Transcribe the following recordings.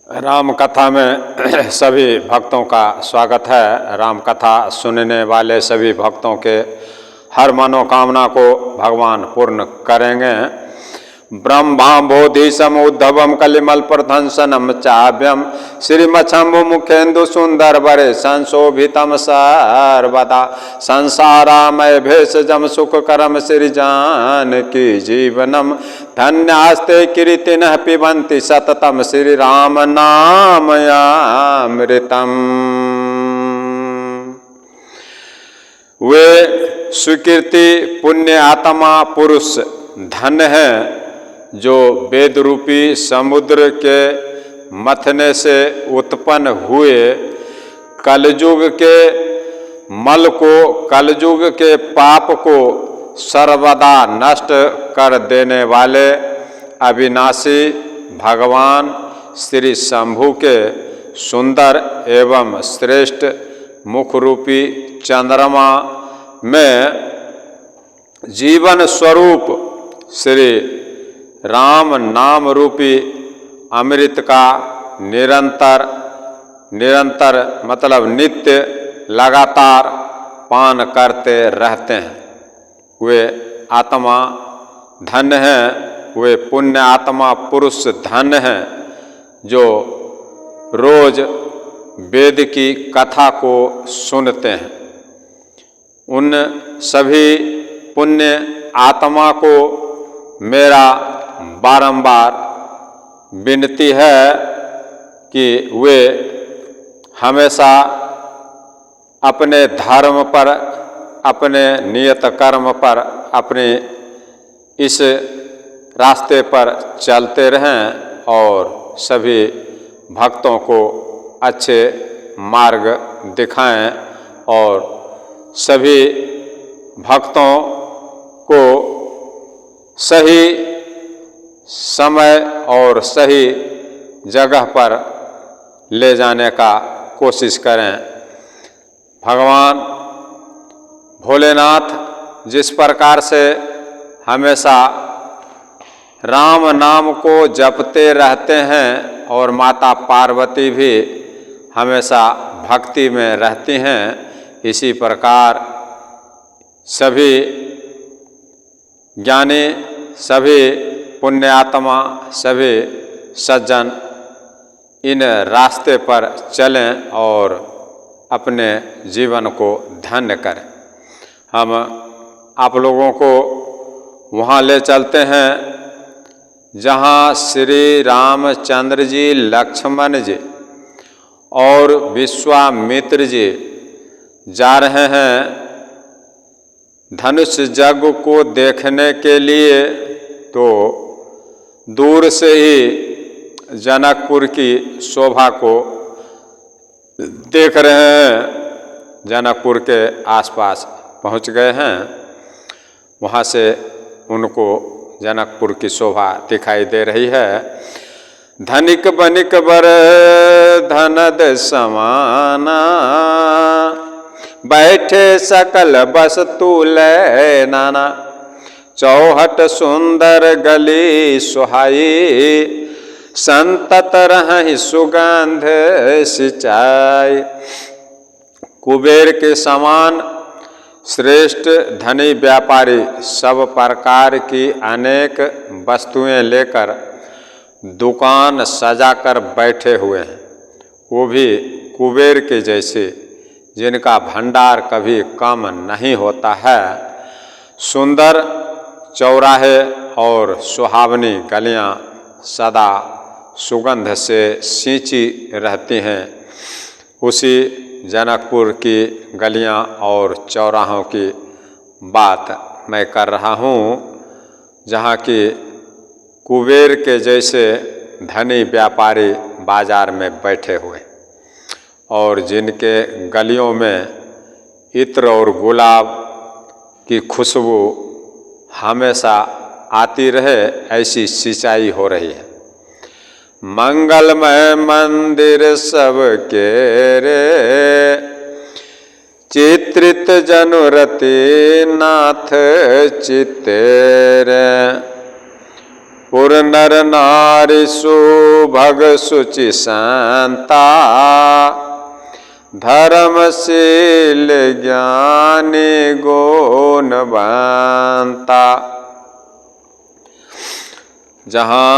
राम कथा में सभी भक्तों का स्वागत है। राम कथा सुनने वाले सभी भक्तों के हर मनोकामना को भगवान पूर्ण करेंगे। ब्रह्मा बोधि समुद्धवम कलिमल प्रधंसनम चाभ्यम श्रीमच्छम्भु मुखेन्दु सुंदर वरे संशोभितम सर्वदा संसारामय भेषजम सुख करम श्री जानकी जीवनम धन्यास्ते कीर्तिनः पिबन्ति सततम श्री राम नामयामृतम। वे स्वीकृति पुण्य आत्मा पुरुष धन्य है जो वेद रूपी समुद्र के मथने से उत्पन्न हुए कलयुग के मल को, कलयुग के पाप को सर्वदा नष्ट कर देने वाले अविनाशी भगवान श्री शंभु के सुंदर एवं श्रेष्ठ मुख रूपी चंद्रमा में जीवन स्वरूप श्री राम नाम रूपी अमृत का निरंतर मतलब नित्य लगातार पान करते रहते हैं। वे आत्मा धन्य हैं, वे पुण्य आत्मा पुरुष धन्य हैं जो रोज वेद की कथा को सुनते हैं। उन सभी पुण्य आत्मा को मेरा बारंबार विनती है कि वे हमेशा अपने धर्म पर, अपने नियत कर्म पर, अपने इस रास्ते पर चलते रहें और सभी भक्तों को अच्छे मार्ग दिखाएं और सभी भक्तों को सही समय और सही जगह पर ले जाने का कोशिश करें। भगवान भोलेनाथ जिस प्रकार से हमेशा राम नाम को जपते रहते हैं और माता पार्वती भी हमेशा भक्ति में रहती हैं, इसी प्रकार सभी ज्ञानी, सभी पुण्यात्मा, सभी सज्जन इन रास्ते पर चलें और अपने जीवन को धन्य करें। हम आप लोगों को वहाँ ले चलते हैं जहाँ श्री रामचंद्र जी, लक्ष्मण जी और विश्वामित्र जी जा रहे हैं धनुष यज्ञ को देखने के लिए। तो दूर से ही जनकपुर की शोभा को देख रहे हैं। जनकपुर के आसपास पहुंच गए हैं, वहां से उनको जनकपुर की शोभा दिखाई दे रही है। धनिक बनिक बर धनद समाना, बैठे सकल वस्तु लय नाना, चौहट सुंदर गली सुहाई, संतत रहि सुगंध सिंचाई। कुबेर के समान श्रेष्ठ धनी व्यापारी सब प्रकार की अनेक वस्तुएं लेकर दुकान सजाकर बैठे हुए हैं, वो भी कुबेर के जैसे जिनका भंडार कभी कम नहीं होता है। सुंदर चौराहे और सुहावनी गलियां सदा सुगंध से सींची रहती हैं। उसी जनकपुर की गलियां और चौराहों की बात मैं कर रहा हूँ, जहाँ की कुबेर के जैसे धनी व्यापारी बाजार में बैठे हुए और जिनके गलियों में इत्र और गुलाब की खुशबू हमेशा आती रहे, ऐसी सिंचाई हो रही है। मंगलमय मंदिर सबके रे, चित्रित जनुरति नाथ चित्तेरे। पुर नर नारी सुभग सुचि संता, धर्मशील ज्ञानी गुणवंता। जहाँ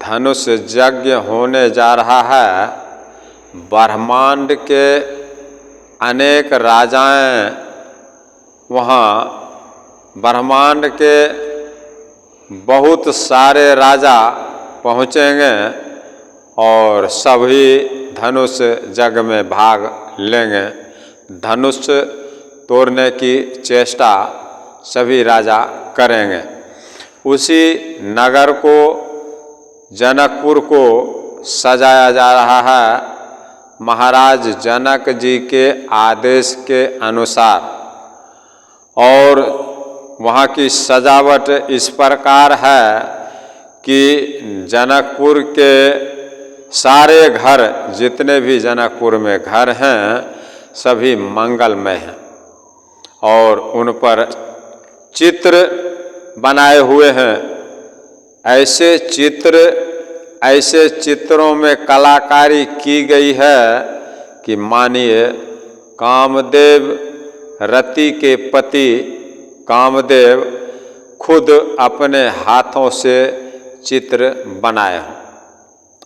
धनुष यज्ञ होने जा रहा है, ब्रह्मांड के अनेक राजाएं वहाँ, ब्रह्मांड के बहुत सारे राजा पहुँचेंगे और सभी धनुष यज्ञ में भाग लेंगे। धनुष तोड़ने की चेष्टा सभी राजा करेंगे। उसी नगर को, जनकपुर को सजाया जा रहा है महाराज जनक जी के आदेश के अनुसार। और वहाँ की सजावट इस प्रकार है कि जनकपुर के सारे घर, जितने भी जनकपुर में घर हैं, सभी मंगलमय हैं और उन पर चित्र बनाए हुए हैं। ऐसे चित्रों में कलाकारी की गई है कि मानिए कामदेव, रति के पति कामदेव खुद अपने हाथों से चित्र बनाए हैं।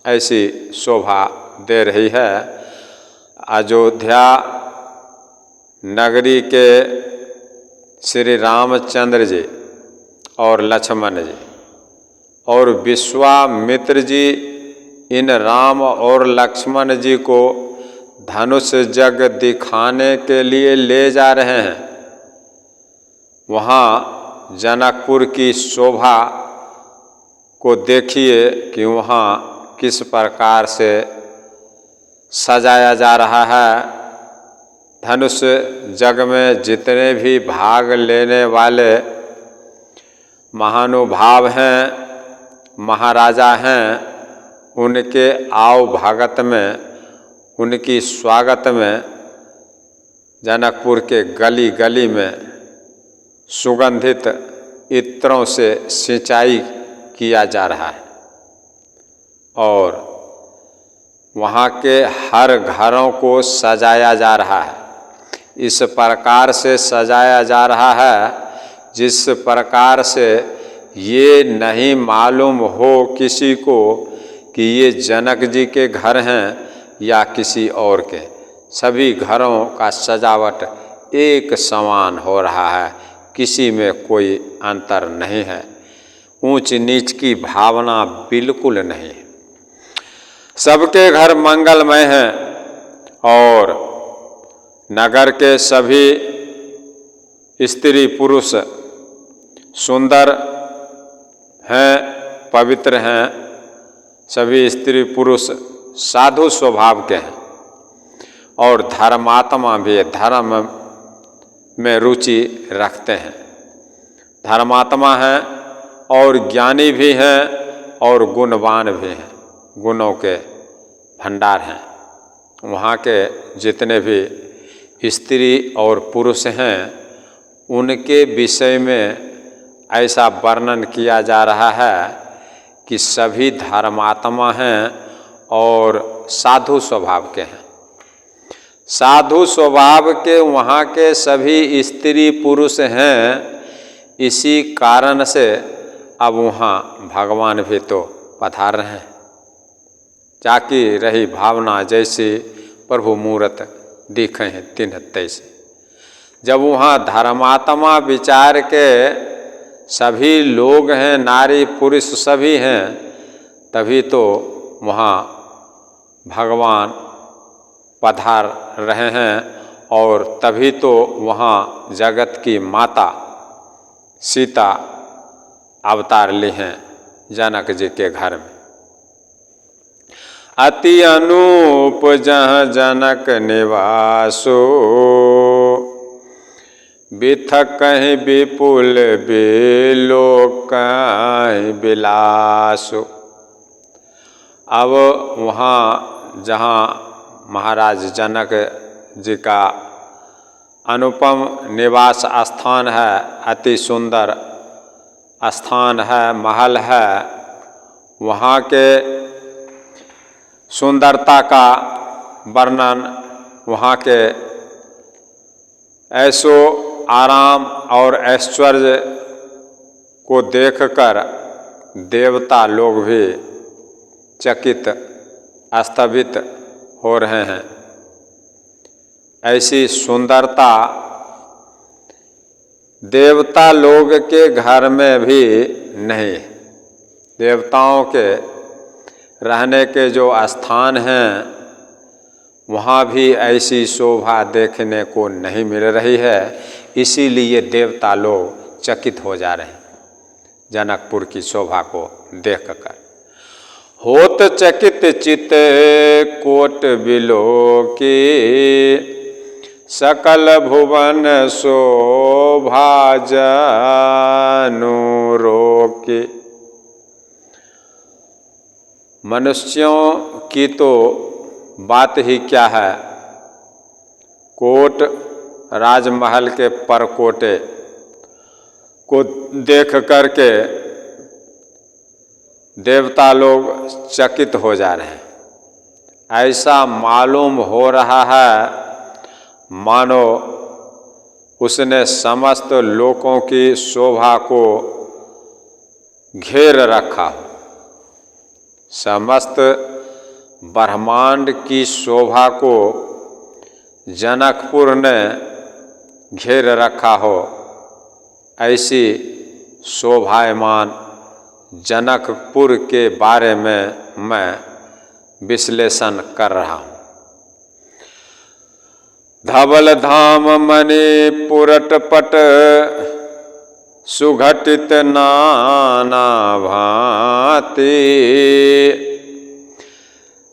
ऐसी शोभा दे रही है अयोध्या नगरी के श्री रामचंद्र जी और लक्ष्मण जी और विश्वामित्र जी इन राम और लक्ष्मण जी को धनुष यज्ञ दिखाने के लिए ले जा रहे हैं। वहाँ जनकपुर की शोभा को देखिए कि वहाँ किस प्रकार से सजाया जा रहा है। धनुष यज्ञ में जितने भी भाग लेने वाले महानुभाव हैं, महाराजा हैं, उनके आव भगत में, उनकी स्वागत में जनकपुर के गली गली में सुगंधित इत्रों से सिंचाई किया जा रहा है और वहाँ के हर घरों को सजाया जा रहा है। इस प्रकार से सजाया जा रहा है जिस प्रकार से ये नहीं मालूम हो किसी को कि ये जनक जी के घर हैं या किसी और के। सभी घरों का सजावट एक समान हो रहा है, किसी में कोई अंतर नहीं है, ऊंच नीच की भावना बिल्कुल नहीं है। सबके घर मंगलमय हैं और नगर के सभी स्त्री पुरुष सुंदर हैं, पवित्र हैं। सभी स्त्री पुरुष साधु स्वभाव के हैं और धर्मात्मा भी, धर्म में रुचि रखते हैं, धर्मात्मा हैं और ज्ञानी भी हैं और गुणवान भी हैं, गुणों के भंडार हैं। वहाँ के जितने भी स्त्री और पुरुष हैं उनके विषय में ऐसा वर्णन किया जा रहा है कि सभी धर्मात्मा हैं और साधु स्वभाव के हैं। साधु स्वभाव के वहाँ के सभी स्त्री पुरुष हैं। इसी कारण से अब वहाँ भगवान भी तो पधार रहे हैं। जाकी रही भावना जैसी प्रभु मूरत दिखे हैं तिन्ह तैसे। जब वहाँ धर्मात्मा विचार के सभी लोग हैं, नारी पुरुष सभी हैं, तभी तो वहाँ भगवान पधार रहे हैं और तभी तो वहाँ जगत की माता सीता अवतार ली हैं जनक जी के घर में। अति अनूप जहाँ जनक निवासो, बिथक कहीं विपुल बिलोकहीं बिलासो। अब वहाँ जहाँ महाराज जनक जी का अनुपम निवास स्थान है, अति सुंदर स्थान है, महल है, वहाँ के सुंदरता का वर्णन, वहाँ के ऐशो आराम और ऐश्वर्य को देखकर देवता लोग भी चकित स्तभित हो रहे हैं। ऐसी सुंदरता देवता लोग के घर में भी नहीं। देवताओं के रहने के जो स्थान हैं वहाँ भी ऐसी शोभा देखने को नहीं मिल रही है। इसीलिए देवता लोग चकित हो जा रहे हैं जनकपुर की शोभा को देखकर। होत चकित चित कोट बिलोकी, सकल भुवन शोभा जनु रोकी। मनुष्यों की तो बात ही क्या है, कोट राजमहल के परकोटे को देख करके देवता लोग चकित हो जा रहे हैं। ऐसा मालूम हो रहा है मानो उसने समस्त लोकों की शोभा को घेर रखा हो। समस्त ब्रह्मांड की शोभा को जनकपुर ने घेर रखा हो। ऐसी शोभायमान जनकपुर के बारे में मैं विश्लेषण कर रहा हूँ। धवल धाम मणि पुरटपट, सुघटित नाना भांति।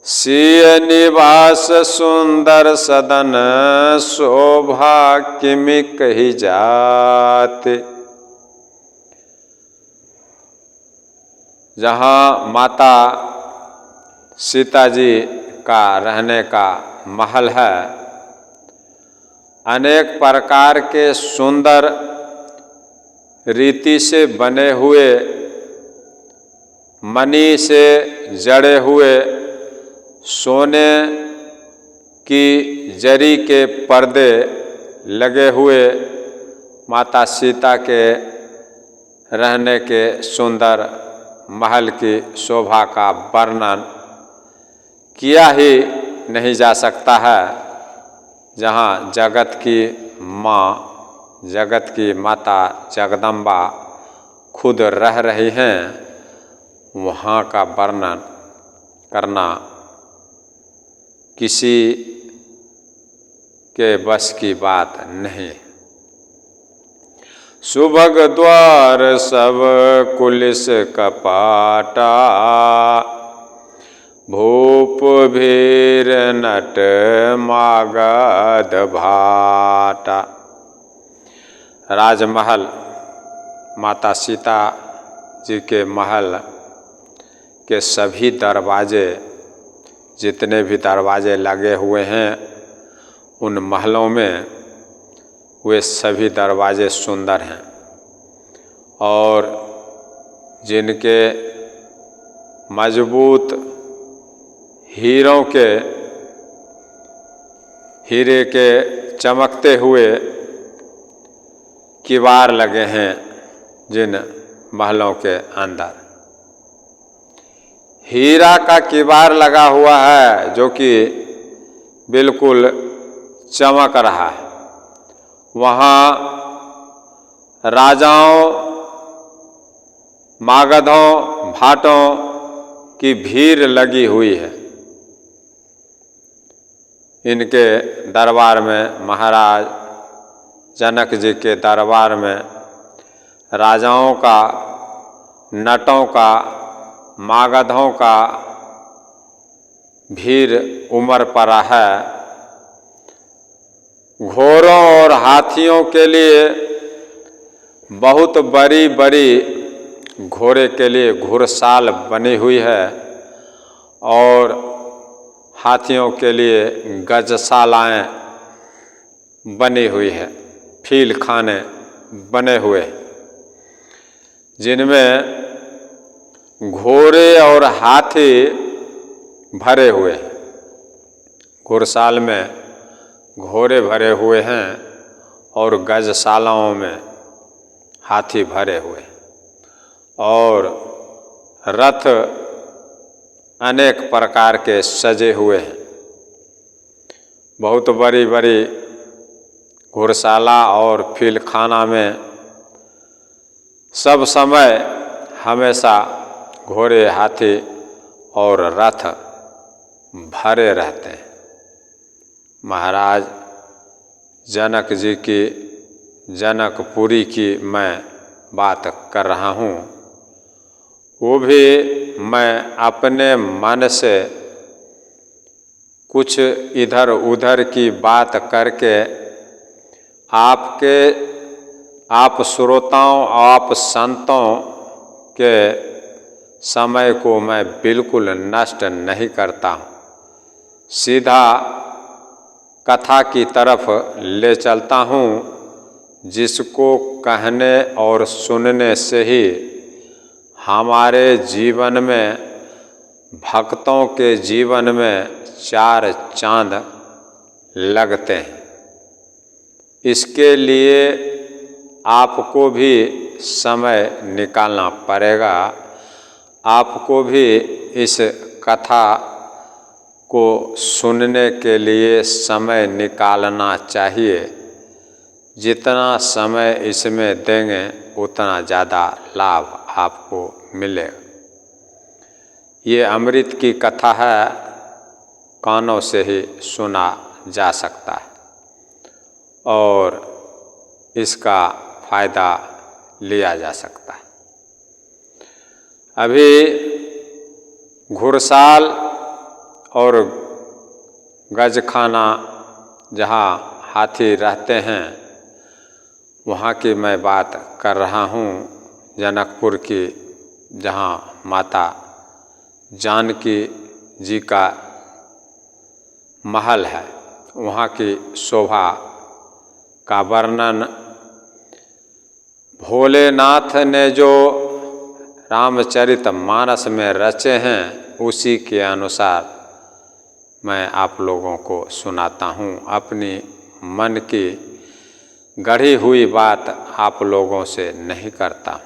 सिय निवास सुंदर सदन, शोभा किमि कही जाति। जहाँ माता सीता जी का रहने का महल है, अनेक प्रकार के सुंदर रीति से बने हुए, मणि से जड़े हुए, सोने की जरी के पर्दे लगे हुए माता सीता के रहने के सुंदर महल की शोभा का वर्णन किया ही नहीं जा सकता है। जहाँ जगत की माँ, जगत की माता जगदम्बा खुद रह रही हैं, वहाँ का वर्णन करना किसी के बस की बात नहीं। सुभग द्वार सब कुलिस कपाटा, भूप भीर नट मागध भाटा। राजमहल, माता सीता जी के महल के सभी दरवाजे, जितने भी दरवाजे लगे हुए हैं उन महलों में, वे सभी दरवाजे सुंदर हैं। और जिनके मजबूत हीरे के चमकते हुए किवाड़ लगे हैं जिन महलों के अंदर, हीरा का किवाड़ लगा हुआ है जो कि बिल्कुल चमक रहा है। वहाँ राजाओं, मागधों, भाटों की भीड़ लगी हुई है। इनके दरबार में, महाराज जनक जी के दरबार में राजाओं का, नटों का, मागधों का भीड़ उमड़ पड़ा है। घोड़ों और हाथियों के लिए बहुत बड़ी बड़ी घोड़े के लिए घुड़साल बनी हुई है और हाथियों के लिए गजशालाएं बनी हुई है, फील खाने बने हुए। जिनमें घोड़े और हाथी भरे हुए हैं। घुड़साल में घोड़े भरे हुए हैं और गजशालाओं में हाथी भरे हुए हैं, और रथ अनेक प्रकार के सजे हुए हैं। बहुत बड़ी बड़ी घुड़शाला और फीलखाना में सब समय हमेशा घोड़े, हाथी और रथ भरे रहते हैं। महाराज जनक जी की, जनकपुरी की मैं बात कर रहा हूँ। वो भी मैं अपने मन से कुछ इधर उधर की बात करके आप श्रोताओं, आप संतों के समय को मैं बिल्कुल नष्ट नहीं करता हूँ। सीधा कथा की तरफ ले चलता हूँ, जिसको कहने और सुनने से ही हमारे जीवन में, भक्तों के जीवन में चार चांद लगते हैं। इसके लिए आपको भी समय निकालना पड़ेगा। आपको भी इस कथा को सुनने के लिए समय निकालना चाहिए। जितना समय इसमें देंगे उतना ज़्यादा लाभ आपको मिलेगा। ये अमृत की कथा है, कानों से ही सुना जा सकता है और इसका फायदा लिया जा सकता है। अभी घुड़साल और गजखाना जहाँ हाथी रहते हैं, वहाँ की मैं बात कर रहा हूँ। जनकपुर की, जहाँ माता जानकी जी का महल है, वहाँ की शोभा का वर्णन भोलेनाथ ने जो रामचरितमानस में रचे हैं, उसी के अनुसार मैं आप लोगों को सुनाता हूँ। अपनी मन की गढ़ी हुई बात आप लोगों से नहीं करता।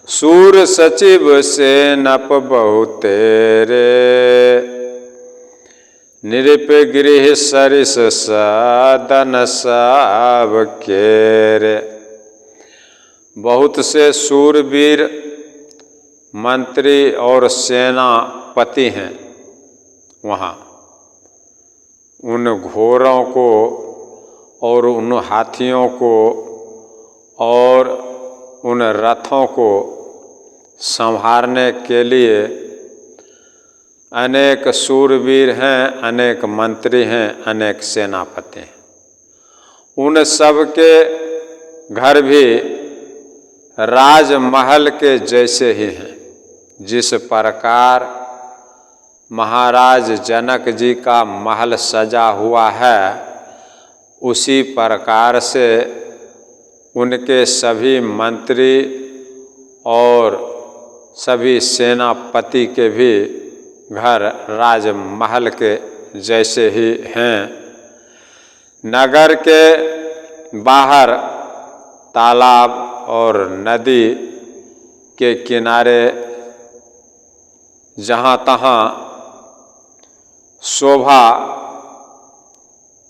सूर सचिव से नप बहुतेरे, नृप गृह सरिस सदन सब केरे। बहुत से सूरवीर मंत्री और सेनापति हैं वहाँ। उन घोड़ों को और उन हाथियों को और उन रथों को संभालने के लिए अनेक सूरवीर हैं, अनेक मंत्री हैं, अनेक सेनापति हैं। उन सब के घर भी राजमहल के जैसे ही हैं। जिस प्रकार महाराज जनक जी का महल सजा हुआ है, उसी प्रकार से उनके सभी मंत्री और सभी सेनापति के भी घर राजमहल के जैसे ही हैं। नगर के बाहर तालाब और नदी के किनारे जहाँ तहाँ शोभा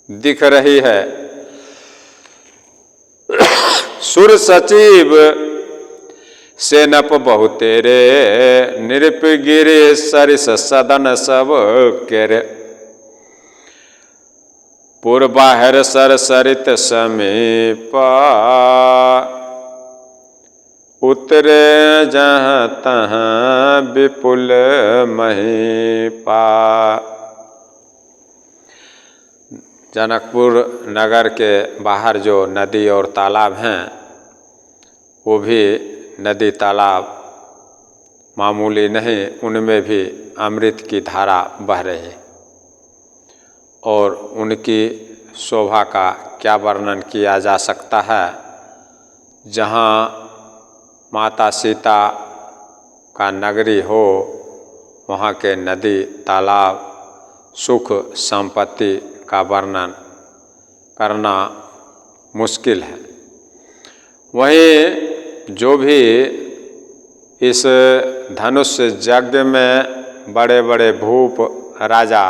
दिख रही है। सुर सचिव से नप बहुतेरे, नृप गिरे सरिस सदन सब केरे। पूर्वाहर सर सरित समीपा, उतरे जहाँ तहाँ विपुल महीपा। जनकपुर नगर के बाहर जो नदी और तालाब हैं, वो भी नदी तालाब मामूली नहीं, उनमें भी अमृत की धारा बह रही है। और उनकी शोभा का क्या वर्णन किया जा सकता है। जहाँ माता सीता का नगरी हो, वहाँ के नदी तालाब सुख संपत्ति का वर्णन करना मुश्किल है। वहीं जो भी इस धनुष यज्ञ में बड़े बड़े भूप राजा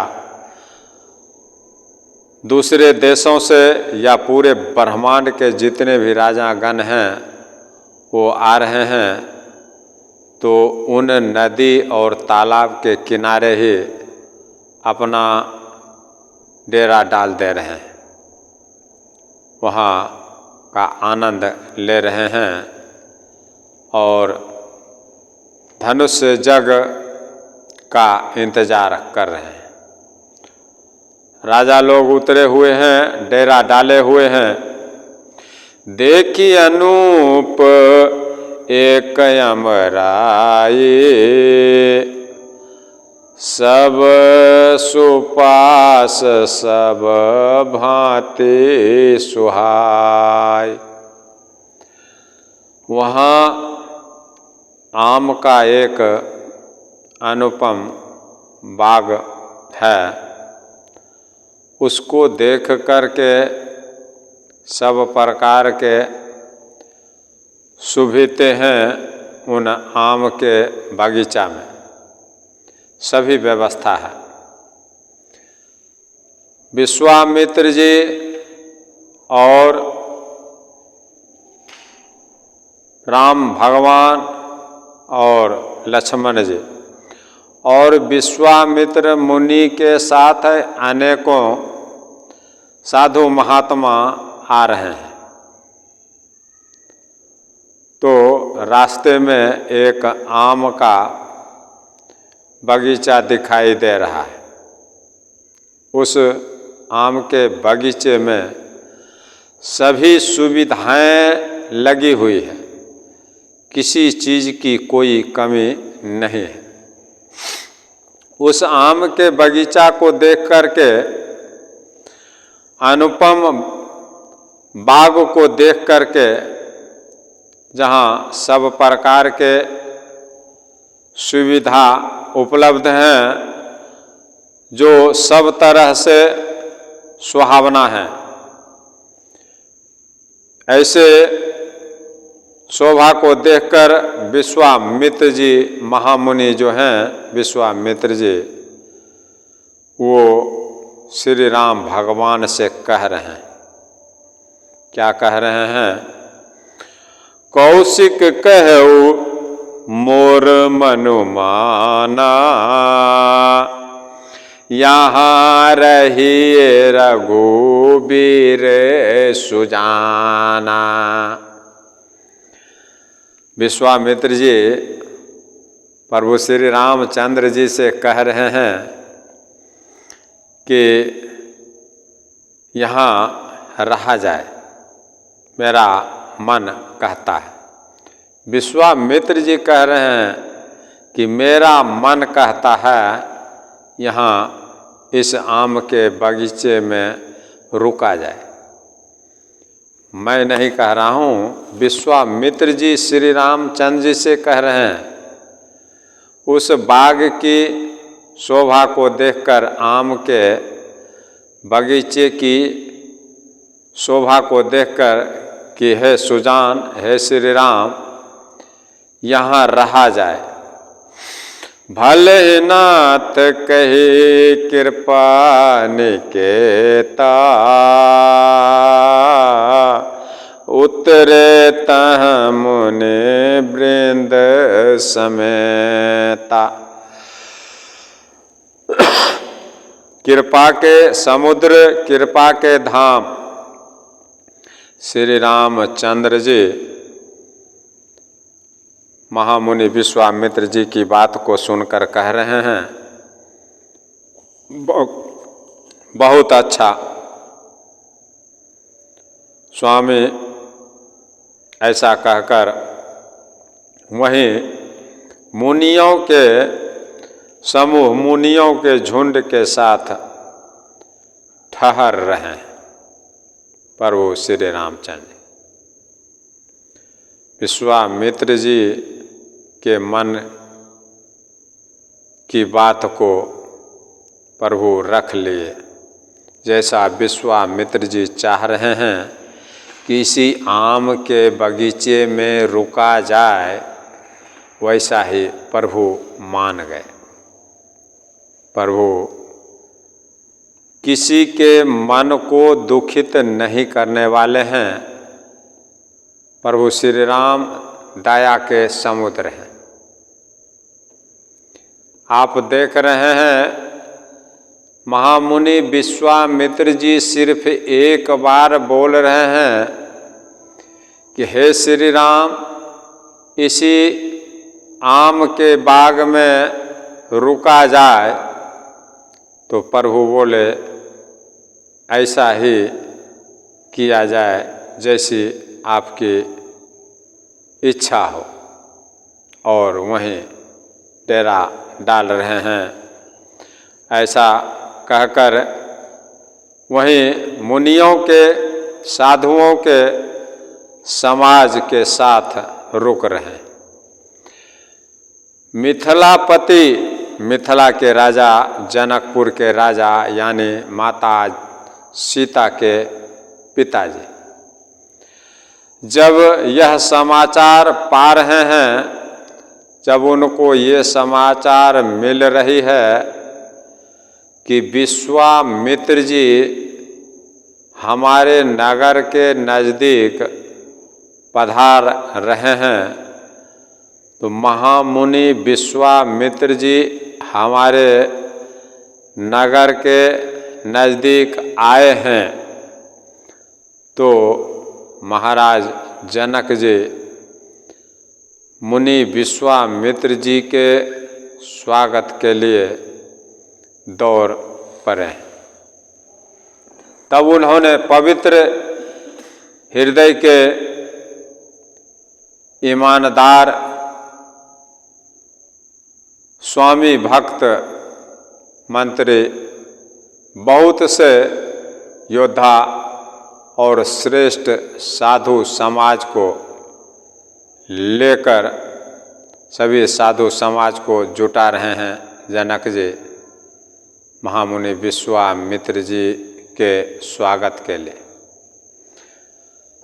दूसरे देशों से या पूरे ब्रह्मांड के जितने भी राजागण हैं वो आ रहे हैं, तो उन नदी और तालाब के किनारे ही अपना डेरा डाल दे रहे हैं, वहाँ का आनंद ले रहे हैं और धनुष यज्ञ का इंतजार कर रहे हैं। राजा लोग उतरे हुए हैं, डेरा डाले हुए हैं। देखी अनूप एक अमराई, सब सुपास सब भांति सुहाय। वहाँ आम का एक अनुपम बाग है, उसको देख करके सब प्रकार के सुविधे हैं उन आम के बगीचा में, सभी व्यवस्था है। विश्वामित्र जी और राम भगवान और लक्ष्मण जी और विश्वामित्र मुनि के साथ अनेकों साधु महात्मा आ रहे हैं। तो रास्ते में एक आम का बगीचा दिखाई दे रहा है। उस आम के बगीचे में सभी सुविधाएं लगी हुई है, किसी चीज़ की कोई कमी नहीं है। उस आम के बगीचा को देख करके, अनुपम बाग को देख करके, जहाँ सब प्रकार के सुविधा उपलब्ध हैं, जो सब तरह से सुहावना है, ऐसे शोभा को देखकर विश्वामित्र जी महामुनि जो हैं, विश्वामित्र जी वो श्री राम भगवान से कह रहे हैं। क्या कह रहे हैं? कौशिक कहऊ मोर मनुमाना, यहाँ रहिए रघुबीर सुजाना। विश्वामित्र जी प्रभु श्री रामचंद्र जी से कह रहे हैं कि यहाँ रहा जाए, मेरा मन कहता है। विश्वामित्र जी कह रहे हैं कि मेरा मन कहता है यहाँ इस आम के बगीचे में रुका जाए। मैं नहीं कह रहा हूँ, विश्वामित्र जी श्री रामचंद्र जी से कह रहे हैं। उस बाग की शोभा को देखकर, आम के बगीचे की शोभा को देखकर कि हे सुजान, हे श्री राम, यहाँ रहा जाए। भले नाथ कहे कृपा निकेता, उतरे तह मुनि वृंद समेता। कृपा के समुद्र, कृपा के धाम श्री रामचंद्र जी महामुनि विश्वामित्र जी की बात को सुनकर कह रहे हैं, बहुत अच्छा स्वामी। ऐसा कहकर वहीं मुनियों के समूह, मुनियों के झुंड के साथ ठहर रहे हैं प्रभु श्री रामचंद्र। विश्वामित्र जी के मन की बात को प्रभु रख लिए। जैसा विश्वामित्र जी चाह रहे हैं कि इसी आम के बगीचे में रुका जाए, वैसा ही प्रभु मान गए। प्रभु किसी के मन को दुखित नहीं करने वाले हैं। प्रभु श्री राम दया के समुद्र हैं। आप देख रहे हैं महामुनि विश्वामित्र जी सिर्फ एक बार बोल रहे हैं कि हे श्री राम, इसी आम के बाग में रुका जाए, तो प्रभु बोले ऐसा ही किया जाए जैसी आपकी इच्छा हो, और वहीं डेरा डाल रहे हैं। ऐसा कहकर वहीं मुनियों के, साधुओं के समाज के साथ रुक रहे हैं। मिथिलापति, मिथिला के राजा, जनकपुर के राजा यानी माता सीता के पिताजी, जब यह समाचार पा रहे हैं, जब उनको ये समाचार मिल रही है कि विश्वामित्र जी हमारे नगर के नज़दीक पधार रहे हैं, तो महामुनि विश्वामित्र जी हमारे नगर के नज़दीक आए हैं, तो महाराज जनक जी मुनि विश्वामित्र जी के स्वागत के लिए दौड़ पड़े। तब उन्होंने पवित्र हृदय के ईमानदार स्वामी भक्त मंत्री बहुत से योद्धा और श्रेष्ठ साधु समाज को लेकर सभी साधु समाज को जुटा रहे हैं जनक जी महामुनि विश्वामित्र जी के स्वागत के लिए।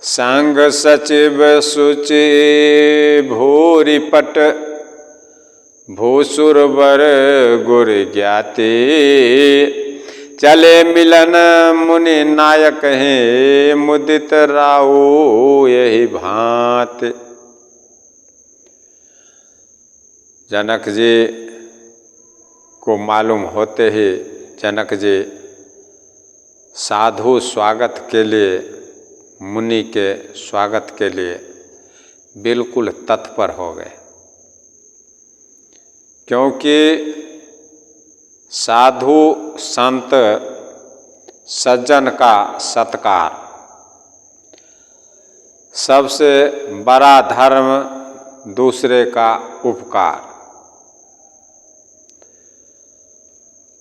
संग सचिव सुचि भूरिपट भूसुरवर गुर ज्ञाति चले मिलन मुनि नायक हैं मुदित राऊ यही भांति। जनक जी को मालूम होते ही जनक जी साधु स्वागत के लिए, मुनि के स्वागत के लिए बिल्कुल तत्पर हो गए, क्योंकि साधु संत सज्जन का सत्कार सबसे बड़ा धर्म, दूसरे का उपकार।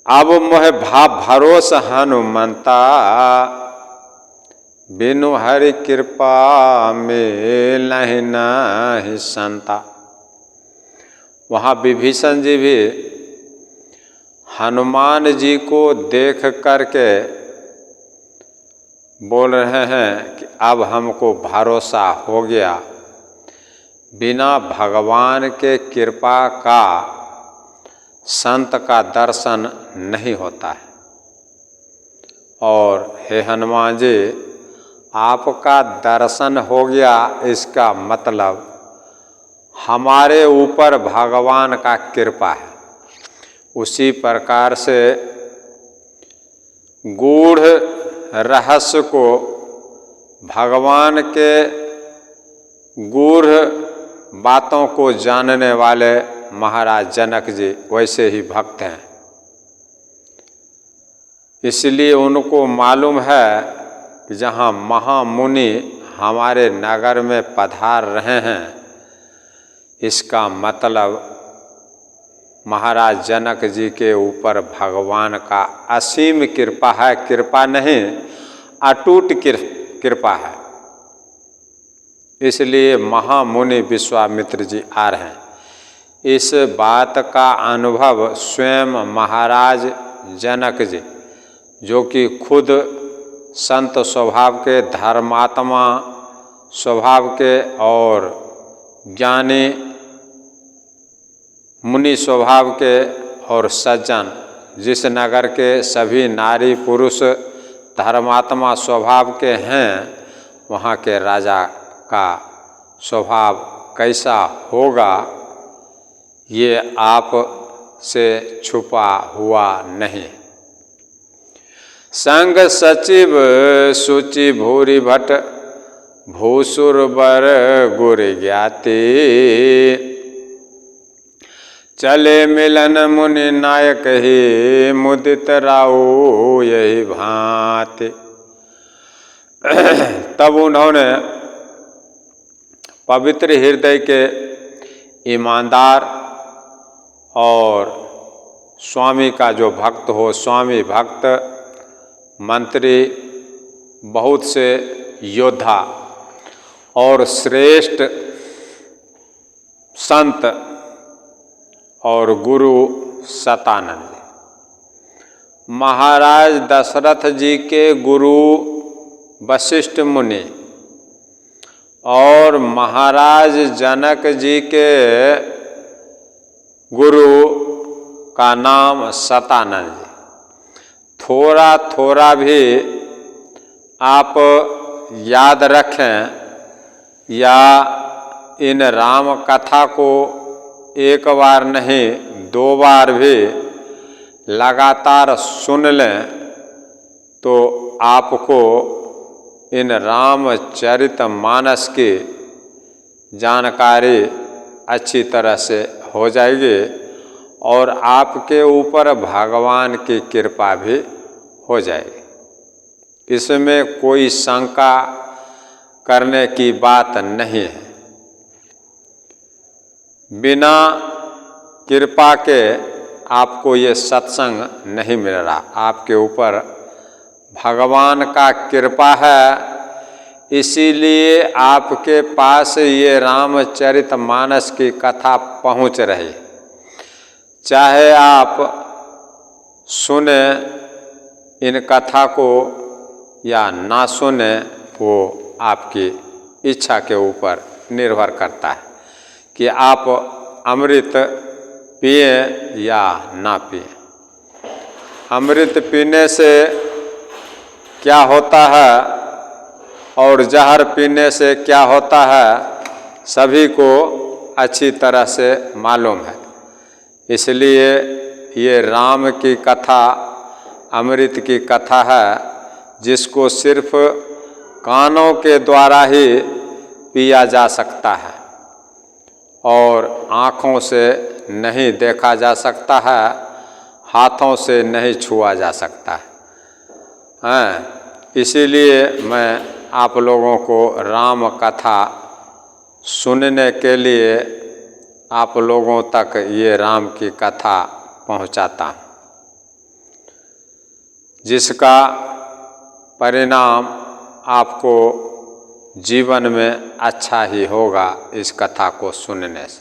अब मोह भरोस हनुमंता बिनु हरि कृपा में लहि नहीं संता। वहाँ विभीषण जी भी हनुमान जी को देख करके बोल रहे हैं कि अब हमको भरोसा हो गया, बिना भगवान के कृपा का संत का दर्शन नहीं होता है। और हे हनुमान जी, आपका दर्शन हो गया, इसका मतलब हमारे ऊपर भगवान का कृपा है। उसी प्रकार से गूढ़ रहस्य को, भगवान के गूढ़ बातों को जानने वाले महाराज जनक जी वैसे ही भक्त हैं। इसलिए उनको मालूम है कि जहाँ महामुनि हमारे नगर में पधार रहे हैं, इसका मतलब महाराज जनक जी के ऊपर भगवान का असीम कृपा है। कृपा नहीं, अटूट कृपा है। इसलिए महामुनि विश्वामित्र जी आ रहे हैं। इस बात का अनुभव स्वयं महाराज जनक जी, जो कि खुद संत स्वभाव के, धर्मात्मा स्वभाव के और ज्ञानी मुनि स्वभाव के और सज्जन, जिस नगर के सभी नारी पुरुष धर्मात्मा स्वभाव के हैं, वहाँ के राजा का स्वभाव कैसा होगा ये आप से छुपा हुआ नहीं। संग सचिव सूचि भूरि भट भूसुर बर गुर ज्ञाति चले मिलन मुनि नायक ही मुदित राऊ यही भांति। तब उन्होंने पवित्र हृदय के ईमानदार और स्वामी का जो भक्त हो, स्वामी भक्त मंत्री, बहुत से योद्धा और श्रेष्ठ संत और गुरु सतानंद, महाराज दशरथ जी के गुरु वशिष्ठ मुनि और महाराज जनक जी के गुरु का नाम सतानंद जी। थोड़ा थोड़ा भी आप याद रखें या इन राम कथा को एक बार नहीं 2 बार भी लगातार सुन लें तो आपको इन रामचरितमानस की जानकारी अच्छी तरह से हो जाएगी और आपके ऊपर भगवान की कृपा भी हो जाएगी। इसमें कोई शंका करने की बात नहीं है। बिना कृपा के आपको ये सत्संग नहीं मिल रहा। आपके ऊपर भगवान का कृपा है, इसीलिए आपके पास ये रामचरितमानस की कथा पहुंच रही। चाहे आप सुने इन कथा को या ना सुने, वो आपकी इच्छा के ऊपर निर्भर करता है कि आप अमृत पिए या ना पिए। अमृत पीने से क्या होता है और जहर पीने से क्या होता है, सभी को अच्छी तरह से मालूम है। इसलिए ये राम की कथा अमृत की कथा है, जिसको सिर्फ कानों के द्वारा ही पिया जा सकता है और आँखों से नहीं देखा जा सकता है, हाथों से नहीं छुआ जा सकता है। इसीलिए मैं आप लोगों को राम कथा सुनने के लिए आप लोगों तक ये राम की कथा पहुंचाता हूं, जिसका परिणाम आपको जीवन में अच्छा ही होगा इस कथा को सुनने से।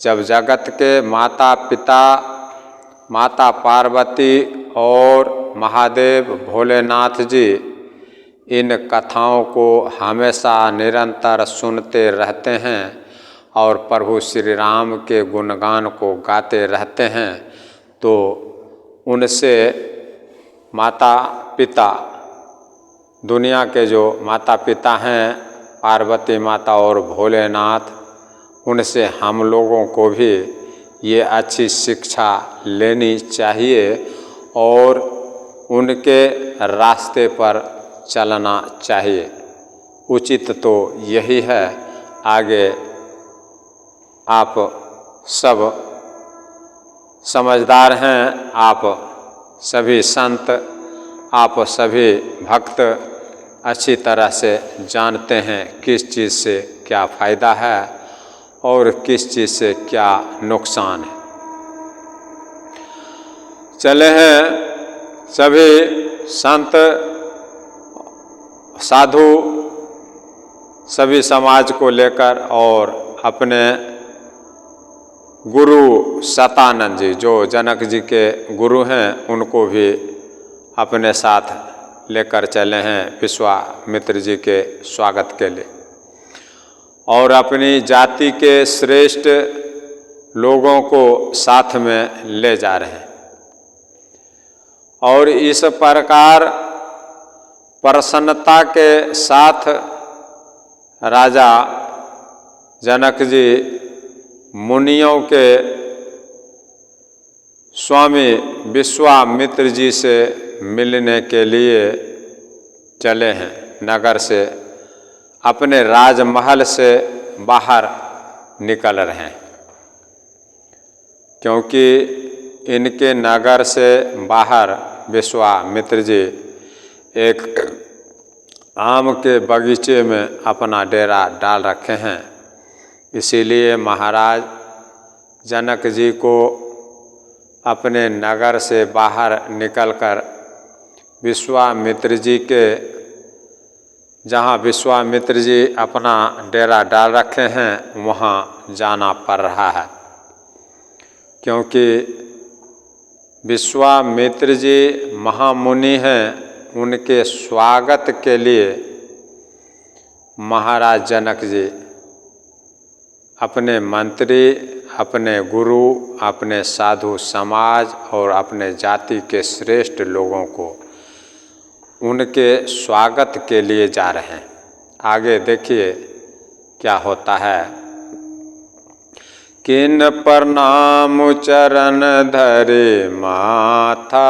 जब जगत के माता पिता, माता पार्वती और महादेव भोलेनाथ जी इन कथाओं को हमेशा निरंतर सुनते रहते हैं और प्रभु श्री राम के गुणगान को गाते रहते हैं, तो उनसे माता पिता, दुनिया के जो माता पिता हैं, पार्वती माता और भोलेनाथ, उनसे हम लोगों को भी ये अच्छी शिक्षा लेनी चाहिए और उनके रास्ते पर चलना चाहिए। उचित तो यही है। आगे आप सब समझदार हैं, आप सभी संत, आप सभी भक्त अच्छी तरह से जानते हैं किस चीज़ से क्या फ़ायदा है और किस चीज़ से क्या नुकसान है। चले हैं सभी संत साधु सभी समाज को लेकर और अपने गुरु सतानंद जी जो जनक जी के गुरु हैं उनको भी अपने साथ लेकर चले हैं विश्वामित्र जी के स्वागत के लिए, और अपनी जाति के श्रेष्ठ लोगों को साथ में ले जा रहे हैं। और इस प्रकार प्रसन्नता के साथ राजा जनक जी मुनियों के स्वामी विश्वामित्र जी से मिलने के लिए चले हैं। नगर से अपने राजमहल से बाहर निकल रहे हैं, क्योंकि इनके नगर से बाहर विश्वामित्र जी एक आम के बगीचे में अपना डेरा डाल रखे हैं। इसीलिए महाराज जनक जी को अपने नगर से बाहर निकलकर विश्वामित्र जी के जहाँ विश्वामित्र जी अपना डेरा डाल रखे हैं वहाँ जाना पड़ रहा है, क्योंकि विश्वामित्र जी महामुनि हैं। उनके स्वागत के लिए महाराज जनक जी अपने मंत्री, अपने गुरु, अपने साधु समाज और अपने जाति के श्रेष्ठ लोगों को उनके स्वागत के लिए जा रहे हैं। आगे देखिए क्या होता है। किन प्रणाम चरण धरे माथा,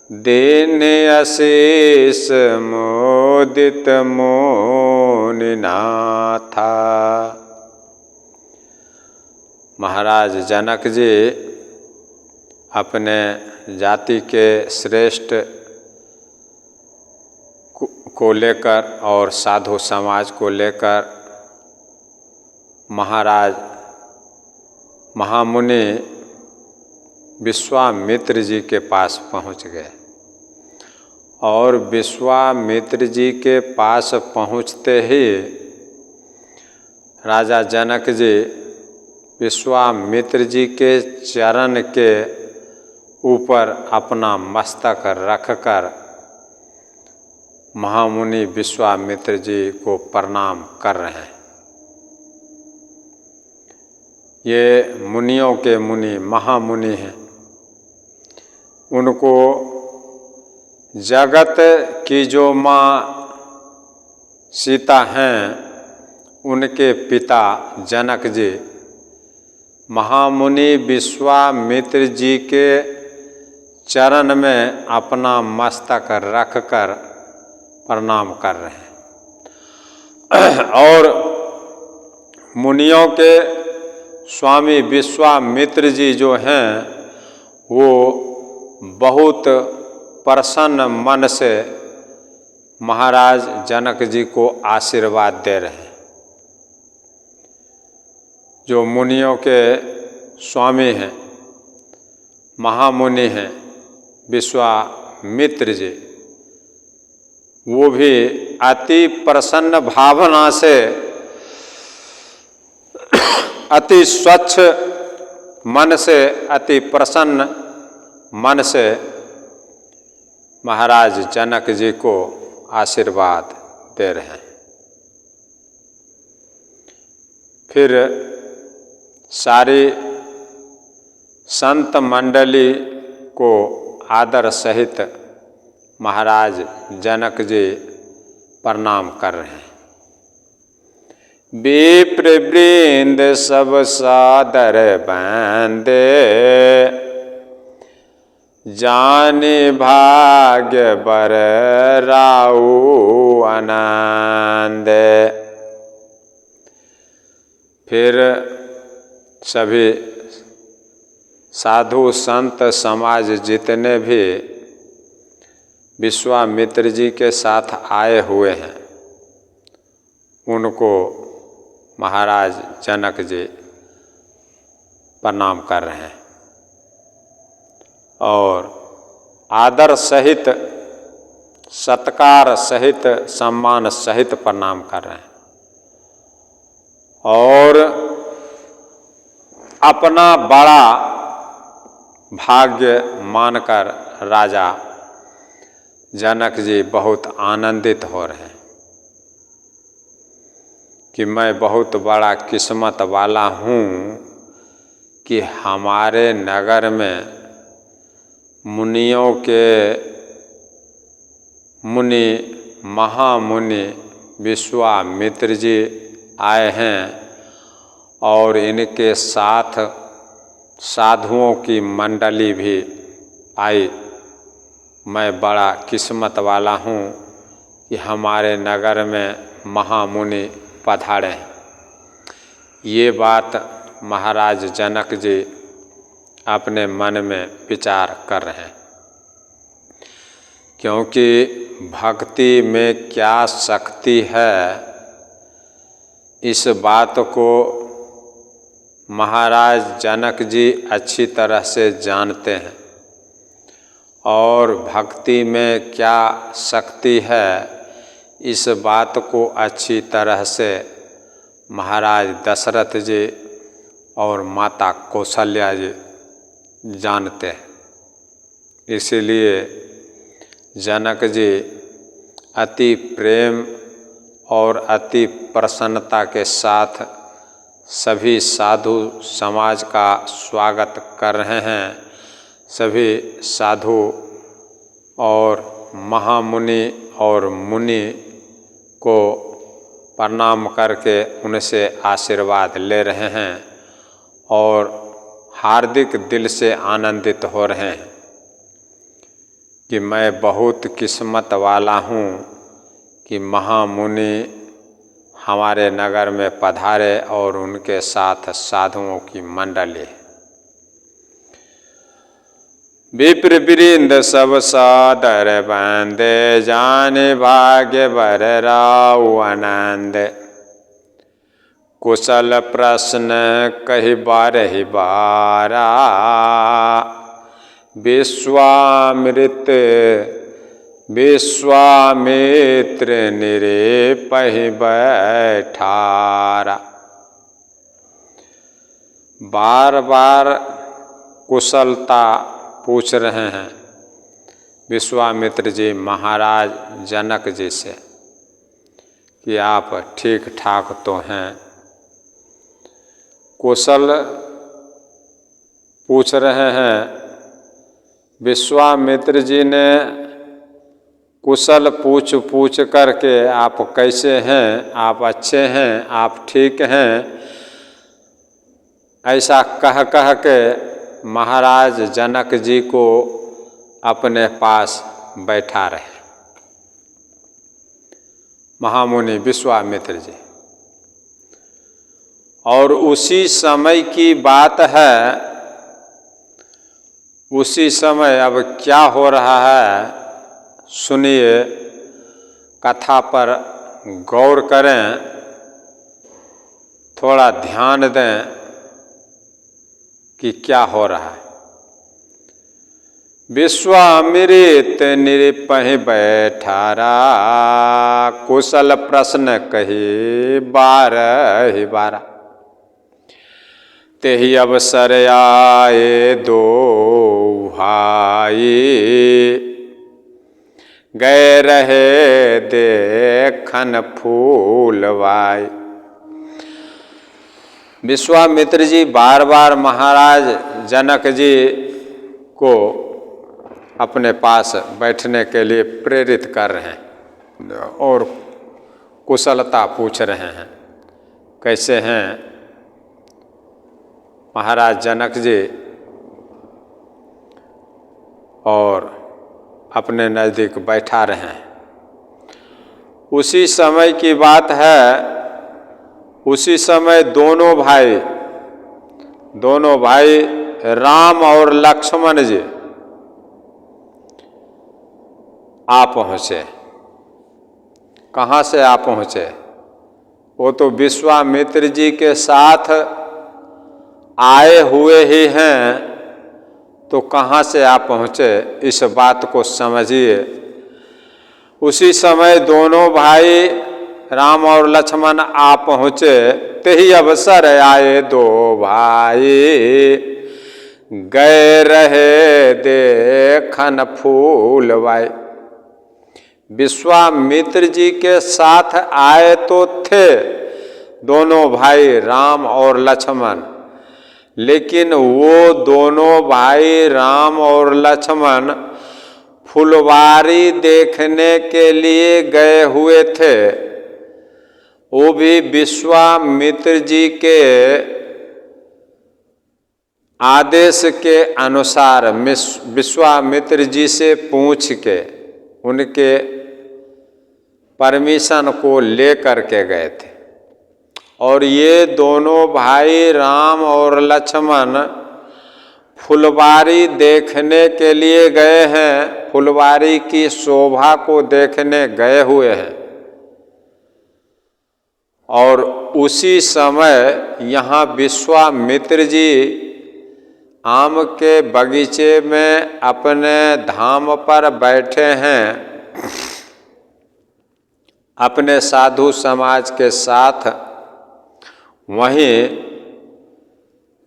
दीन अशीष मोदित मोनि नाथा। महाराज जनक जी अपने जाति के श्रेष्ठ को लेकर और साधु समाज को लेकर महाराज महामुनि विश्वामित्र जी के पास पहुंच गए। और विश्वामित्र जी के पास पहुंचते ही राजा जनक जी विश्वामित्र जी के चरण के ऊपर अपना मस्तक रखकर महामुनि विश्वामित्र जी को प्रणाम कर रहे हैं। ये मुनियों के मुनि महामुनि हैं। उनको जगत की जो माँ सीता हैं उनके पिता जनक जी महामुनि विश्वामित्र जी के चरण में अपना मस्तक रखकर प्रणाम कर रहे हैं। और मुनियों के स्वामी विश्वामित्र जी जो हैं वो बहुत प्रसन्न मन से महाराज जनक जी को आशीर्वाद दे रहे हैं। जो मुनियों के स्वामी हैं, महामुनि हैं विश्वामित्र जी, वो भी अति प्रसन्न भावना से, अति स्वच्छ मन से, अति प्रसन्न मन से महाराज जनक जी को आशीर्वाद दे रहे हैं। फिर सारी संत मंडली को आदर सहित महाराज जनक जी प्रणाम कर रहे हैं। विप्र वृंद सब सादर बंदे, जाने भाग्य बर राउ आनंद। फिर सभी साधु संत समाज जितने भी विश्वामित्र जी के साथ आए हुए हैं उनको महाराज जनक जी प्रणाम कर रहे हैं और आदर सहित सत्कार सहित सम्मान सहित प्रणाम कर रहे हैं और अपना बड़ा भाग्य मानकर राजा जनक जी बहुत आनंदित हो रहे हैं कि मैं बहुत बड़ा किस्मत वाला हूँ कि हमारे नगर में मुनियों के मुनि महामुनि विश्वामित्र जी आए हैं और इनके साथ साधुओं की मंडली भी आई। मैं बड़ा किस्मत वाला हूँ कि हमारे नगर में महामुनि पधारे हैं। ये बात महाराज जनक जी अपने मन में विचार कर रहे हैं, क्योंकि भक्ति में क्या शक्ति है इस बात को महाराज जनक जी अच्छी तरह से जानते हैं और भक्ति में क्या शक्ति है इस बात को अच्छी तरह से महाराज दशरथ जी और माता कौशल्या जी जानते हैं। इसीलिए जनक जी अति प्रेम और अति प्रसन्नता के साथ सभी साधु समाज का स्वागत कर रहे हैं। सभी साधु और महामुनि और मुनि को प्रणाम करके उनसे आशीर्वाद ले रहे हैं और हार्दिक दिल से आनंदित हो रहे हैं कि मैं बहुत किस्मत वाला हूँ कि महामुनि हमारे नगर में पधारे और उनके साथ साधुओं की मंडली। विप्र वृंद सब सादर बंदे जाने भाग्य बर राउ आनंद। कुशल प्रश्न कही बारहि बारा विश्वामित्र निरेपहि बैठारा। बार बार कुशलता पूछ रहे हैं विश्वामित्र जी महाराज जनक जी से कि आप ठीक ठाक तो हैं। कुशल पूछ रहे हैं। विश्वामित्र जी ने कुशल पूछ करके आप कैसे हैं, आप अच्छे हैं, आप ठीक हैं, ऐसा कह के महाराज जनक जी को अपने पास बैठा रहे महामुनि विश्वामित्र जी। और उसी समय की बात है, उसी समय अब क्या हो रहा है सुनिए, कथा पर गौर करें, थोड़ा ध्यान दें कि क्या हो रहा है। विश्वामित्र निरपहि बैठारा कुशल प्रश्न कही बारहि बारा। तेहि अवसर आए दो भाई गए रहे देखन फूलवाई। विश्वामित्र जी बार बार महाराज जनक जी को अपने पास बैठने के लिए प्रेरित कर रहे हैं और कुशलता पूछ रहे हैं। कैसे हैं महाराज जनक जी, और अपने नज़दीक बैठा रहे हैं। उसी समय की बात है, उसी समय दोनों भाई राम और लक्ष्मण जी आ पहुँचे। कहाँ से आ पहुँचे? वो तो विश्वामित्र जी के साथ आए हुए ही हैं, तो कहाँ से आ पहुँचे इस बात को समझिए। उसी समय दोनों भाई राम और लक्ष्मण आ पहुँचे। तेही अवसर आए दो भाई, गए रहे देखन फूलवाई। विश्वामित्र जी के साथ आए तो थे दोनों भाई राम और लक्ष्मण, लेकिन वो दोनों भाई राम और लक्ष्मण फुलवारी देखने के लिए गए हुए थे। वो भी विश्वामित्र जी के आदेश के अनुसार विश्वामित्र जी से पूछ के उनके परमिशन को लेकर के गए थे। और ये दोनों भाई राम और लक्ष्मण फुलवारी देखने के लिए गए हैं, फुलवारी की शोभा को देखने गए हुए हैं। और उसी समय यहाँ विश्वामित्र जी आम के बगीचे में अपने धाम पर बैठे हैं, अपने साधु समाज के साथ। वहीं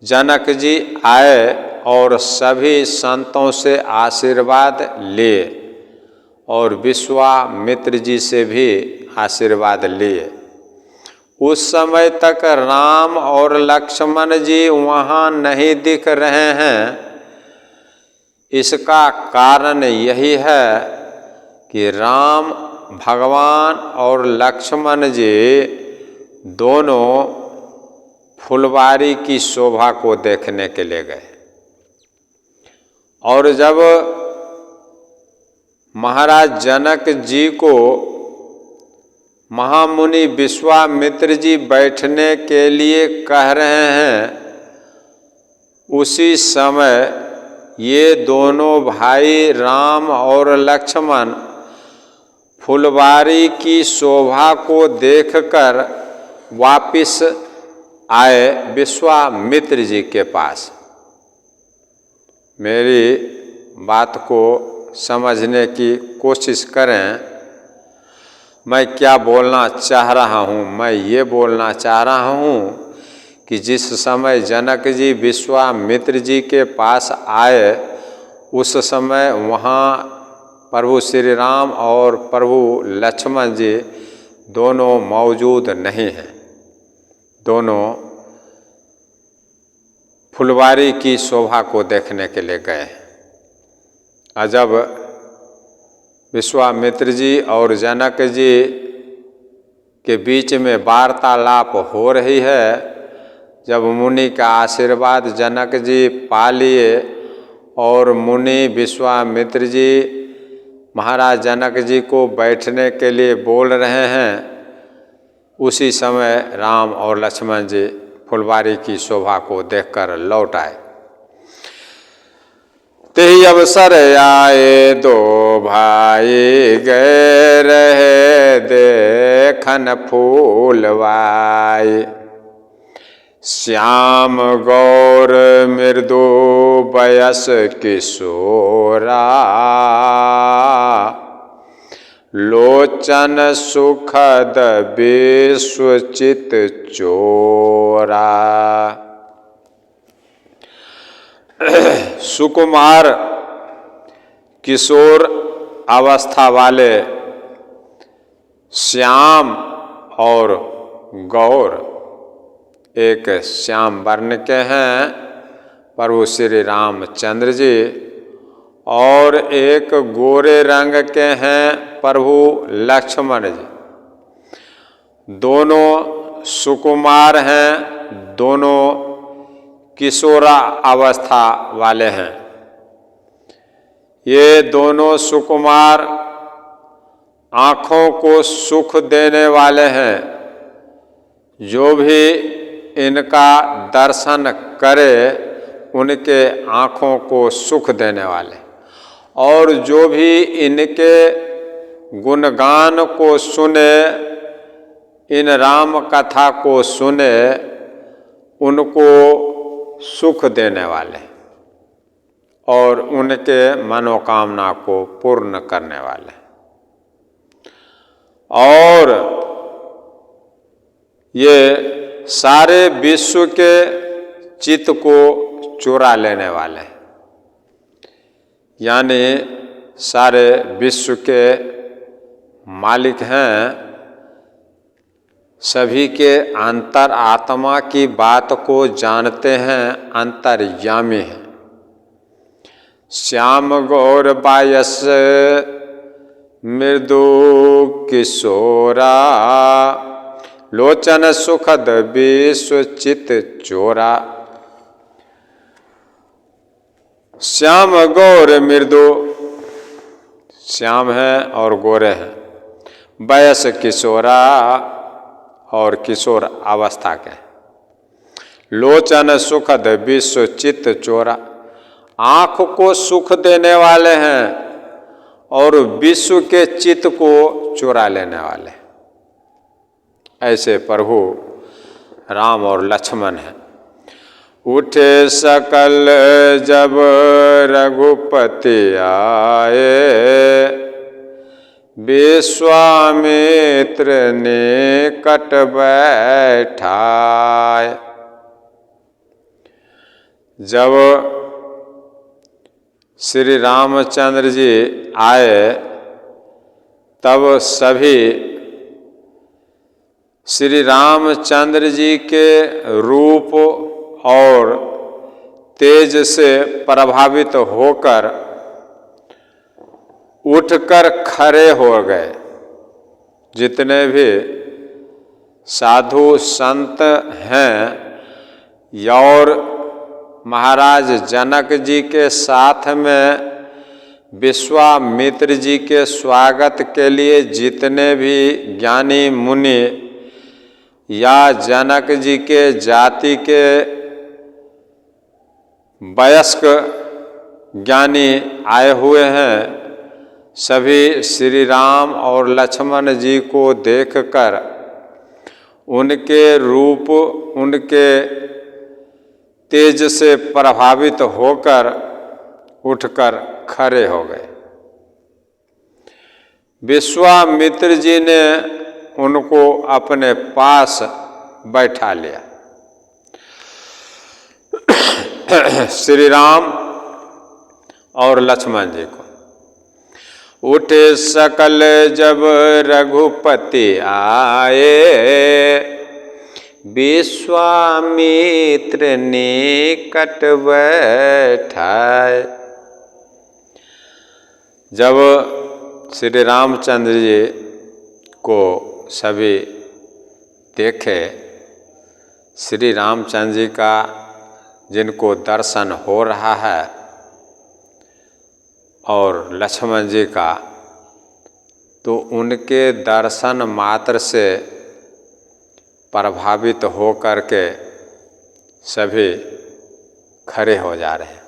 जनक जी आए और सभी संतों से आशीर्वाद लिए और विश्वामित्र जी से भी आशीर्वाद लिए। उस समय तक राम और लक्ष्मण जी वहाँ नहीं दिख रहे हैं। इसका कारण यही है कि राम भगवान और लक्ष्मण जी दोनों फुलवारी की शोभा को देखने के लिए गए। और जब महाराज जनक जी को महामुनि विश्वामित्र जी बैठने के लिए कह रहे हैं, उसी समय ये दोनों भाई राम और लक्ष्मण फुलवारी की शोभा को देखकर वापिस आए विश्वामित्र जी के पास। मेरी बात को समझने की कोशिश करें। मैं क्या बोलना चाह रहा हूँ? मैं ये बोलना चाह रहा हूँ कि जिस समय जनक जी विश्वामित्र जी के पास आए, उस समय वहाँ प्रभु श्री राम और प्रभु लक्ष्मण जी दोनों मौजूद नहीं हैं। दोनों फुलवारी की शोभा को देखने के लिए गए हैं। जब विश्वामित्र जी और जनक जी के बीच में वार्तालाप हो रही है, जब मुनि का आशीर्वाद जनक जी पा लिए और मुनि विश्वामित्र जी महाराज जनक जी को बैठने के लिए बोल रहे हैं, उसी समय राम और लक्ष्मण जी फुलवारी की शोभा को देखकर लौट आए। तेही अवसर आए दो भाई, गए रहे देखन फूलवाई। श्याम गौर मृदु बयस किशोरा, लोचन सुखद विश्वचित चोरा। सुकुमार किशोर अवस्था वाले श्याम और गौर, एक श्याम वर्ण के हैं प्रभु श्री रामचंद्र जी, और एक गोरे रंग के हैं प्रभु लक्ष्मण जी। दोनों सुकुमार हैं, दोनों किशोरा अवस्था वाले हैं। ये दोनों सुकुमार आँखों को सुख देने वाले हैं। जो भी इनका दर्शन करे उनके आँखों को सुख देने वाले, और जो भी इनके गुणगान को सुने, इन राम कथा को सुने, उनको सुख देने वाले और उनके मनोकामना को पूर्ण करने वाले। और ये सारे विश्व के चित्त को चुरा लेने वाले हैं, यानी सारे विश्व के मालिक हैं, सभी के अंतर आत्मा की बात को जानते हैं, अंतर्यामी हैं। श्याम गौर बायस मृदु किशोरा, लोचन सुखद विश्व चित चोरा। श्याम गौर मृदु, श्याम है और गोरे हैं, वयस किशोरा और किशोर अवस्था के, लोचन सुखद विश्व चित्त चोरा, आँख को सुख देने वाले हैं और विश्व के चित्त को चुरा लेने वाले। ऐसे प्रभु राम और लक्ष्मण हैं। उठे सकल जब रघुपति आए, विश्वामित्र निकट बैठाए। जब श्री रामचंद्र जी आए तब सभी श्री रामचंद्र जी के रूप और तेज से प्रभावित होकर उठकर खड़े हो गए। जितने भी साधु संत हैं और महाराज जनक जी के साथ में विश्वामित्र जी के स्वागत के लिए जितने भी ज्ञानी मुनि या जनक जी के जाति के वयस्क ज्ञानी आए हुए हैं, सभी श्री राम और लक्ष्मण जी को देखकर उनके रूप, उनके तेज से प्रभावित होकर उठकर खड़े हो गए। विश्वामित्र जी ने उनको अपने पास बैठा लिया। श्री राम और लक्ष्मण जी को, उठे सकल जब रघुपति आए, विश्वामित्र निकट बैठाए। जब श्री रामचंद्र जी को सभी देखे, श्री रामचंद्र जी का जिनको दर्शन हो रहा है और लक्ष्मण जी का, तो उनके दर्शन मात्र से प्रभावित हो करके सभी खड़े हो जा रहे हैं।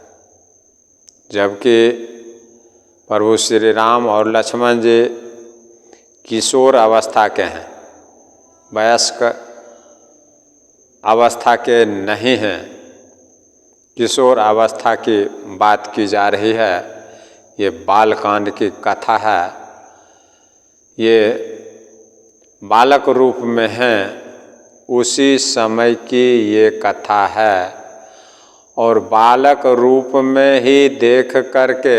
जबकि प्रभु श्री राम और लक्ष्मण जी किशोर अवस्था के हैं, वयस्क अवस्था के नहीं हैं। किशोर अवस्था की बात की जा रही है। ये बालकांड की कथा है। ये बालक रूप में हैं, उसी समय की ये कथा है और बालक रूप में ही देख करके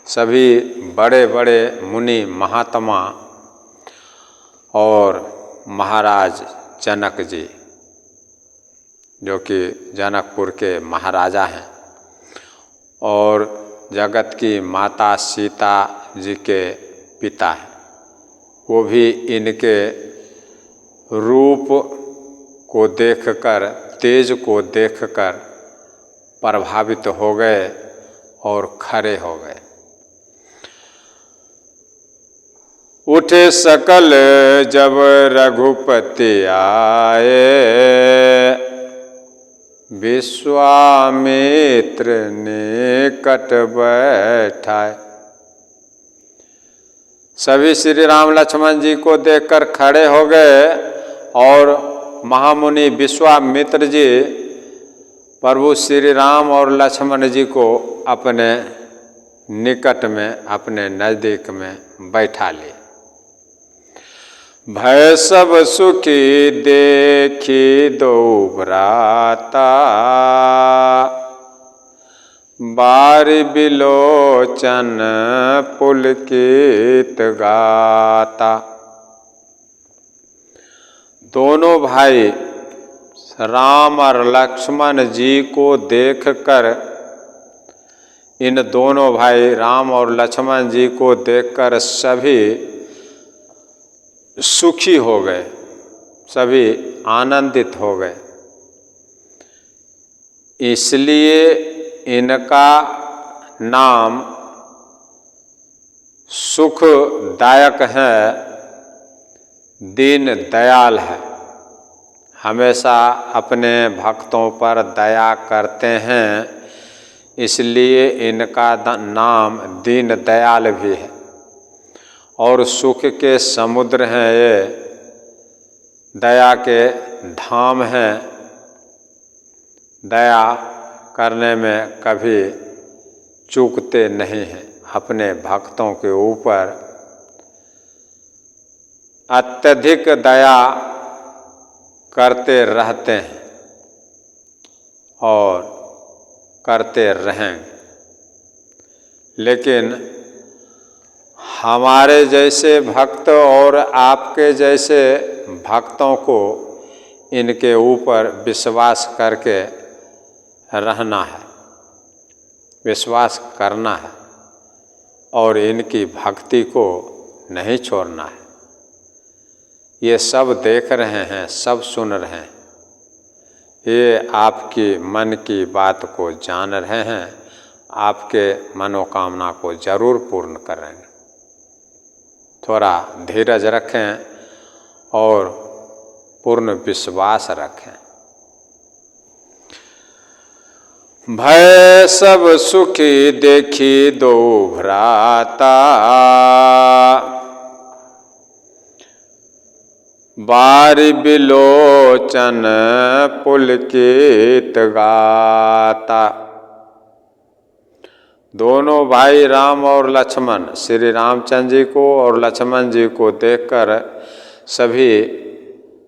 सभी बड़े बड़े मुनि महात्मा और महाराज जनक जी, जो कि जनकपुर के महाराजा हैं, और जगत की माता सीता जी के पिता हैं, वो भी इनके रूप को देखकर, तेज को देखकर प्रभावित हो गए और खड़े हो गए। उठे सकल जब रघुपति आए, विश्वामित्र निकट बैठाए। सभी श्री राम लक्ष्मण जी को देखकर खड़े हो गए और महामुनि विश्वामित्र जी प्रभु श्री राम और लक्ष्मण जी को अपने निकट में, अपने नज़दीक में बैठा लिए। भय सब सुखी देखी दो भ्राता, बारि बिलोचन पुलकित गाता। दोनों भाई राम और लक्ष्मण जी को देखकर, इन दोनों भाई राम और लक्ष्मण जी को देखकर सभी सुखी हो गए, सभी आनंदित हो गए। इसलिए इनका नाम सुखदायक है, दीन दयाल है। हमेशा अपने भक्तों पर दया करते हैं, इसलिए इनका नाम दीन दयाल भी है। और सुख के समुद्र हैं ये, दया के धाम हैं। दया करने में कभी चूकते नहीं हैं, अपने भक्तों के ऊपर अत्यधिक दया करते रहते हैं और करते रहेंगे। लेकिन हमारे जैसे भक्त और आपके जैसे भक्तों को इनके ऊपर विश्वास करके रहना है, विश्वास करना है और इनकी भक्ति को नहीं छोड़ना है। ये सब देख रहे हैं, सब सुन रहे हैं, ये आपकी मन की बात को जान रहे हैं, आपके मनोकामना को जरूर पूर्ण करेंगे। थोड़ा धीरज रखें और पूर्ण विश्वास रखें। भय सब सुखी देखी दो भ्राता, बारि बिलोचन पुलकित गाता। दोनों भाई राम और लक्ष्मण श्री रामचंद्र जी को और लक्ष्मण जी को देखकर सभी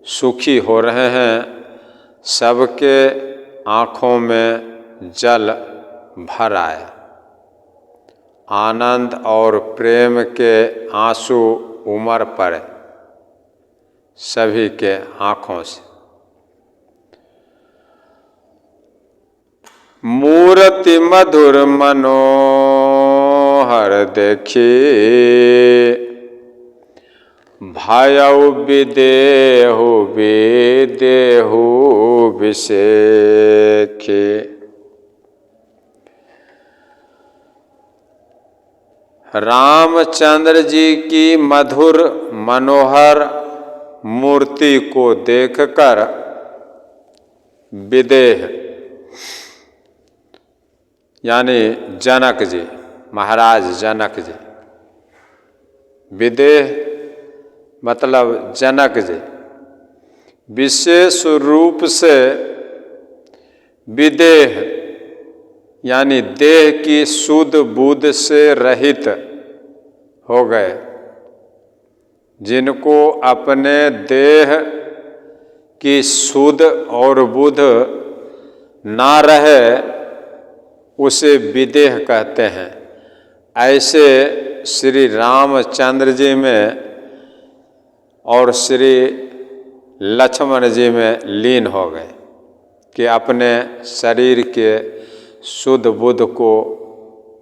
सुखी हो रहे हैं। सबके आँखों में जल भर आया, आनंद और प्रेम के आंसू उमड़ पड़े सभी के आँखों से। मूर्ति मधुर मनोहर देखी, भयउ विदेहु विदेहु विषेखे। रामचंद्र जी की मधुर मनोहर मूर्ति को देखकर विदेह यानी जनक जी, महाराज जनक जी, विदेह मतलब जनक जी विशेष रूप से विदेह यानी देह की शुद्ध बुद्ध से रहित हो गए, जिनको अपने देह की शुद्ध और बुद्ध ना रहे उसे विदेह कहते हैं। ऐसे श्री रामचंद्र जी में और श्री लक्ष्मण जी में लीन हो गए कि अपने शरीर के शुद्ध बुद्ध को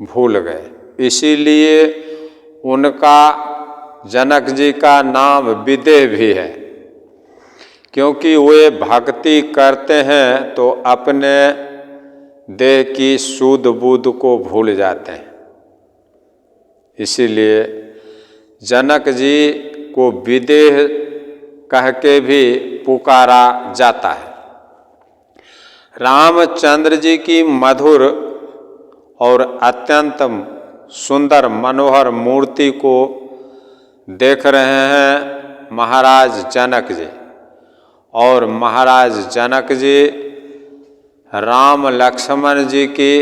भूल गए। इसीलिए उनका जनक जी का नाम विदेह भी है, क्योंकि वे भक्ति करते हैं तो अपने देह की शुद्ध बुद्ध को भूल जाते हैं। इसीलिए जनक जी को विदेह कह के भी पुकारा जाता है। रामचंद्र जी की मधुर और अत्यंत सुंदर मनोहर मूर्ति को देख रहे हैं महाराज जनक जी, और महाराज जनक जी राम लक्ष्मण जी की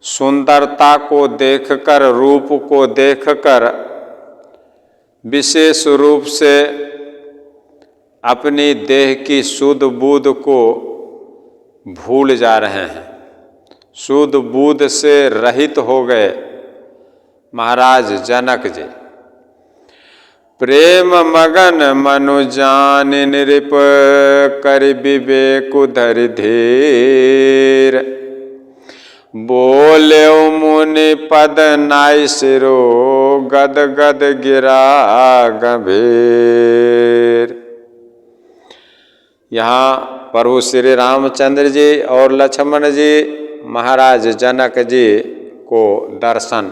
सुंदरता को देखकर, रूप को देखकर विशेष रूप से अपनी देह की सुध बुध को भूल जा रहे हैं, सुध बुध से रहित हो गए महाराज जनक जी। प्रेम मगन मनु जान नृप कर विवेक धरि धीर, बोले मुनि पद नाय सिरो गद गद गिरा गंभीर। यहाँ प्रभु श्री रामचंद्र जी और लक्ष्मण जी महाराज जनक जी को दर्शन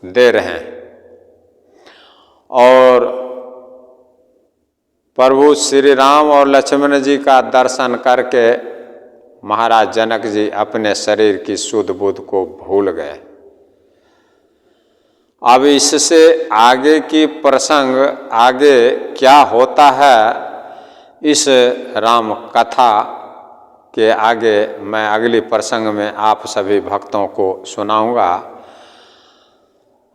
दे रहे हैं और प्रभु श्री राम और लक्ष्मण जी का दर्शन करके महाराज जनक जी अपने शरीर की सुध बुध को भूल गए। अब इससे आगे की प्रसंग आगे क्या होता है, इस राम कथा के आगे मैं अगली प्रसंग में आप सभी भक्तों को सुनाऊंगा।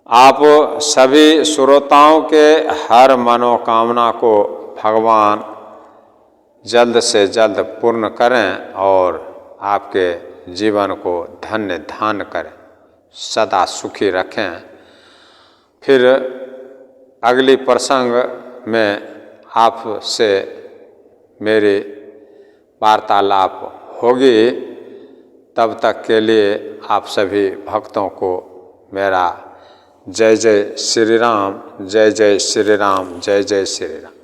आप सभी श्रोताओं के हर मनोकामना को भगवान जल्द से जल्द पूर्ण करें और आपके जीवन को धन्य धान करें, सदा सुखी रखें। फिर अगली प्रसंग में आपसे मेरी वार्तालाप होगी। तब तक के लिए आप सभी भक्तों को मेरा जय जय श्री राम, जय जय श्री राम, जय जय श्री राम।